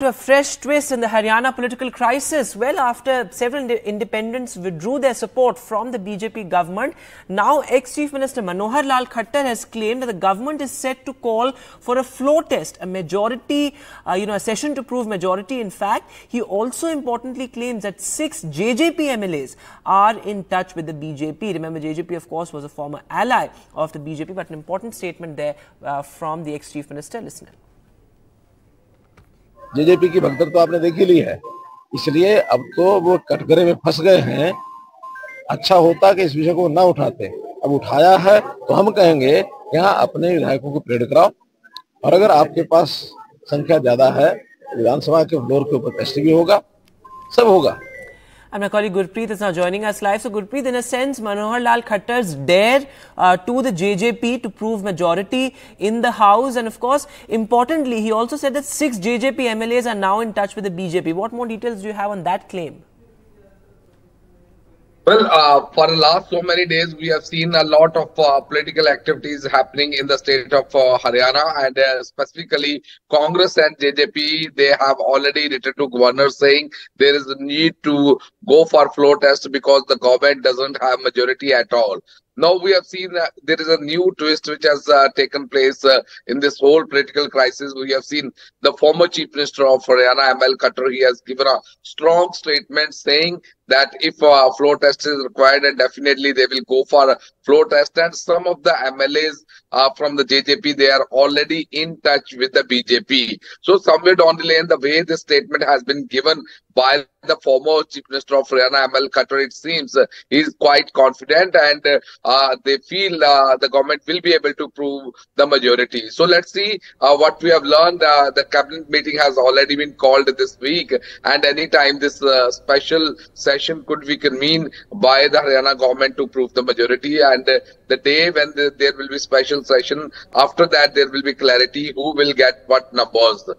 A fresh twist in the Haryana political crisis. Well, after several independents withdrew their support from the BJP government, now ex-Chief Minister Manohar Lal Khattar has claimed that the government is set to call for a floor test, a majority, a session to prove majority. In fact, he also importantly claims that 6 JJP MLAs are in touch with the BJP. Remember, JJP, of course, was a former ally of the BJP, but an important statement there from the ex-Chief Minister. Listen. JJP की भगदड़ तो आपने देख ही ली है, इसलिए अब तो वो कटघरे में फंस गए हैं। अच्छा होता कि इस विषय को ना उठाते, अब उठाया है तो हम कहेंगे यहाँ अपने विधायकों को प्रेरित कराओ, और अगर आपके पास संख्या ज्यादा है विधानसभा के फ्लोर के ऊपर टेस्ट भी होगा, सब होगा। And my colleague Gurpreet is now joining us live. So Gurpreet, in a sense, Manohar Lal Khattar's dare to the JJP to prove majority in the House. And of course, importantly, he also said that 6 JJP MLAs are now in touch with the BJP. What more details do you have on that claim? Well, for the last so many days, we have seen a lot of political activities happening in the state of Haryana, and specifically Congress and JJP, they have already written to governor saying there is a need to go for floor test because the government doesn't have majority at all. Now we have seen there is a new twist which has taken place in this whole political crisis. We have seen the former Chief Minister of Haryana, ML Khattar, he has given a strong statement saying that if a floor test is required, and definitely they will go for a floor test. And some of the MLAs from the JJP, they are already in touch with the BJP. So somewhere down the lane, the way this statement has been given by the former Chief Minister of Haryana, ML Khattar, it seems he is quite confident, and they feel the government will be able to prove the majority. So let's see what we have learned. The cabinet meeting has already been called this week, and anytime this special session could be convened by the Haryana government to prove the majority. And the day when there will be special session, after that there will be clarity who will get what numbers.